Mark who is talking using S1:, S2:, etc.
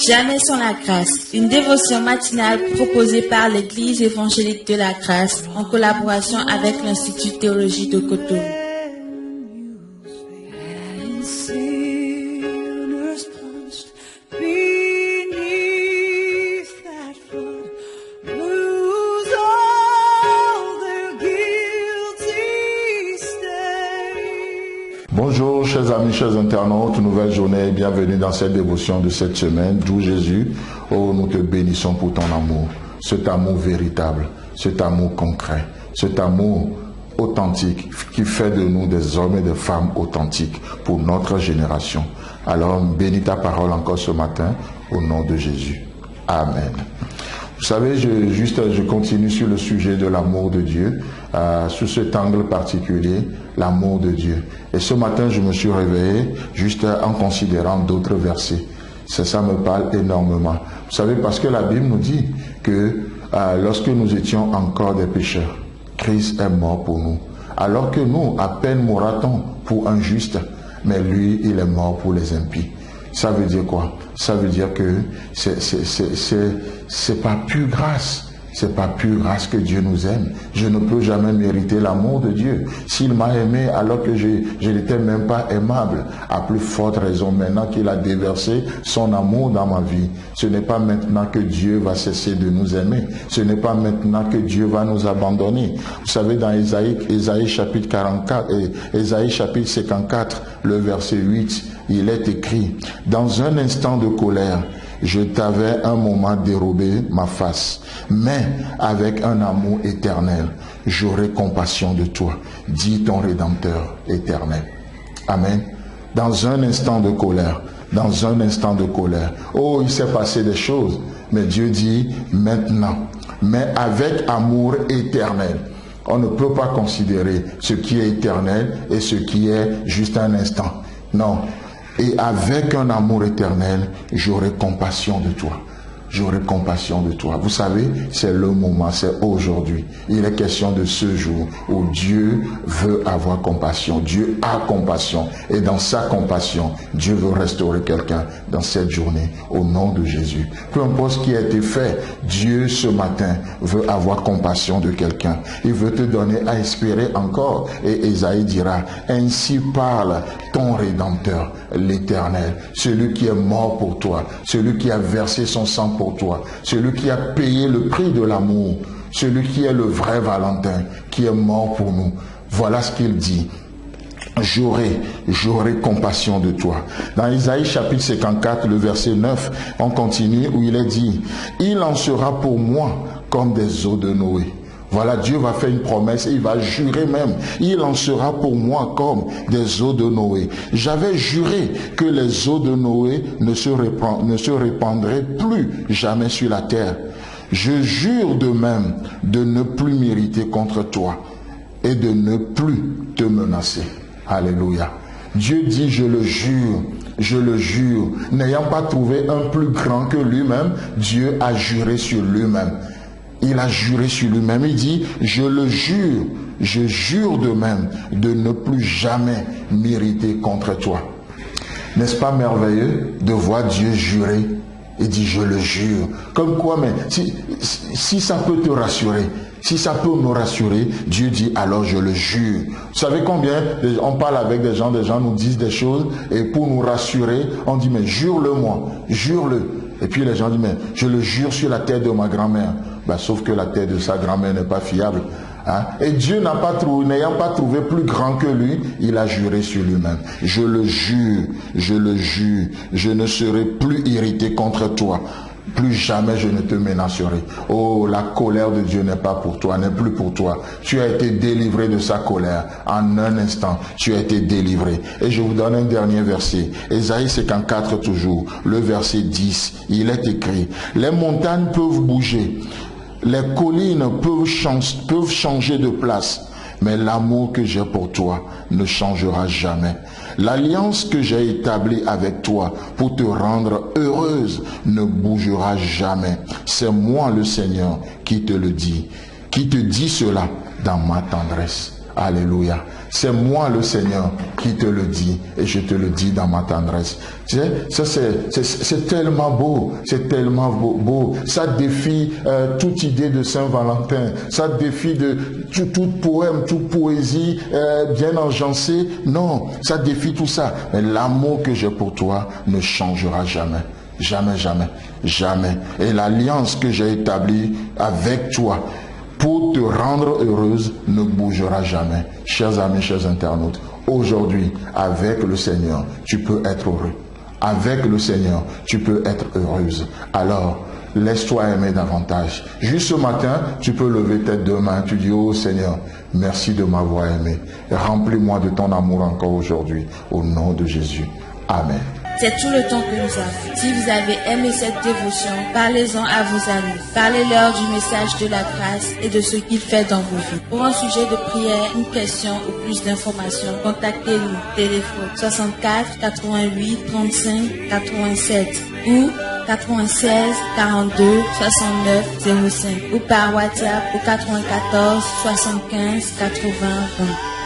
S1: Jamais sans la grâce, une dévotion matinale proposée par l'Église évangélique de la grâce en collaboration avec l'Institut Théologie de Cotonou.
S2: Bonjour chers amis, chers internautes, nouvelle journée, bienvenue dans cette dévotion de cette semaine. D'où Jésus, oh nous te bénissons pour ton amour, cet amour véritable, cet amour concret, cet amour authentique qui fait de nous des hommes et des femmes authentiques pour notre génération. Alors bénis ta parole encore ce matin au nom de Jésus. Amen. Vous savez, je continue sur le sujet de l'amour de Dieu, sous cet angle particulier, l'amour de Dieu. Et ce matin, je me suis réveillé juste en considérant d'autres versets. Ça me parle énormément. Vous savez, parce que la Bible nous dit que lorsque nous étions encore des pécheurs, Christ est mort pour nous. Alors que nous, à peine mourra-t-on pour un juste, mais lui, il est mort pour les impies. Ça veut dire quoi? Ça veut dire que c'est pas pure grâce. C'est pas pure grâce que Dieu nous aime. Je ne peux jamais mériter l'amour de Dieu. S'il m'a aimé alors que je n'étais même pas aimable, à plus forte raison maintenant qu'il a déversé son amour dans ma vie. Ce n'est pas maintenant que Dieu va cesser de nous aimer. Ce n'est pas maintenant que Dieu va nous abandonner. Vous savez, dans Ésaïe chapitre 44 et Ésaïe chapitre 54, le verset 8, il est écrit: dans un instant de colère, je t'avais un moment dérobé ma face, mais avec un amour éternel, j'aurai compassion de toi, dit ton Rédempteur éternel. Amen. Dans un instant de colère, dans un instant de colère, oh, il s'est passé des choses, mais Dieu dit maintenant, mais avec amour éternel. On ne peut pas considérer ce qui est éternel et ce qui est juste un instant. Non. Et avec un amour éternel, j'aurai compassion de toi. J'aurai compassion de toi. Vous savez, c'est le moment, c'est aujourd'hui. Il est question de ce jour où Dieu veut avoir compassion. Dieu a compassion. Et dans sa compassion, Dieu veut restaurer quelqu'un dans cette journée au nom de Jésus. Peu importe ce qui a été fait, Dieu ce matin veut avoir compassion de quelqu'un. Il veut te donner à espérer encore. Et Ésaïe dira: ainsi parle ton Rédempteur, l'Éternel, celui qui est mort pour toi, celui qui a versé son sang pour toi, celui qui a payé le prix de l'amour, celui qui est le vrai Valentin, qui est mort pour nous. Voilà ce qu'il dit: j'aurai compassion de toi. Dans Isaïe chapitre 54, le verset 9, on continue où il est dit: il en sera pour moi comme des eaux de Noé. Voilà, Dieu va faire une promesse et il va jurer même. Il en sera pour moi comme des eaux de Noé. J'avais juré que les eaux de Noé ne se répandraient plus jamais sur la terre. Je jure de même de ne plus m'irriter contre toi et de ne plus te menacer. Alléluia. Dieu dit: je le jure. N'ayant pas trouvé un plus grand que lui-même, Dieu a juré sur lui-même. Il a juré sur lui-même. Il dit: je jure de même de ne plus jamais m'irriter contre toi. N'est-ce pas merveilleux de voir Dieu jurer? Il dit: je le jure. Comme quoi, mais si ça peut te rassurer, si ça peut me rassurer, Dieu dit: alors je le jure. Vous savez combien on parle avec des gens nous disent des choses et pour nous rassurer, on dit: mais jure-le-moi, jure-le. Et puis les gens disent: mais je le jure sur la tête de ma grand-mère. Sauf que la tête de sa grand-mère n'est pas fiable. Hein? Et Dieu n'ayant pas trouvé plus grand que lui, il a juré sur lui-même. Je le jure, je ne serai plus irrité contre toi. Plus jamais je ne te menacerai. Oh, la colère de Dieu n'est pas pour toi, n'est plus pour toi. Tu as été délivré de sa colère. En un instant, tu as été délivré. Et je vous donne un dernier verset. Ésaïe 54 toujours, le verset 10. Il est écrit: les montagnes peuvent bouger, les collines peuvent changer de place, mais l'amour que j'ai pour toi ne changera jamais. L'alliance que j'ai établie avec toi pour te rendre heureuse ne bougera jamais. C'est moi le Seigneur qui te le dit, qui te dit cela dans ma tendresse. Alléluia. C'est moi le Seigneur qui te le dis et je te le dis dans ma tendresse. Tu sais, ça c'est tellement beau, c'est tellement beau. Ça défie toute idée de Saint-Valentin, ça défie de tout poème, toute poésie bien enjancée. Non, ça défie tout ça. Mais l'amour que j'ai pour toi ne changera jamais. Jamais, jamais, jamais. Et l'alliance que j'ai établie avec toi pour te rendre heureuse ne bougera jamais. Chers amis, chers internautes, aujourd'hui, avec le Seigneur, tu peux être heureux. Avec le Seigneur, tu peux être heureuse. Alors, laisse-toi aimer davantage. Juste ce matin, tu peux lever tes deux mains. Tu dis, oh Seigneur, merci de m'avoir aimé. Remplis-moi de ton amour encore aujourd'hui. Au nom de Jésus. Amen.
S1: C'est tout le temps que nous avons. Si vous avez aimé cette dévotion, parlez-en à vos amis. Parlez-leur du message de la grâce et de ce qu'il fait dans vos vies. Pour un sujet de prière, une question ou plus d'informations, contactez-nous. Téléphone 64 88 35 87 ou 96 42 69 05 ou par WhatsApp au 94 75 80 20.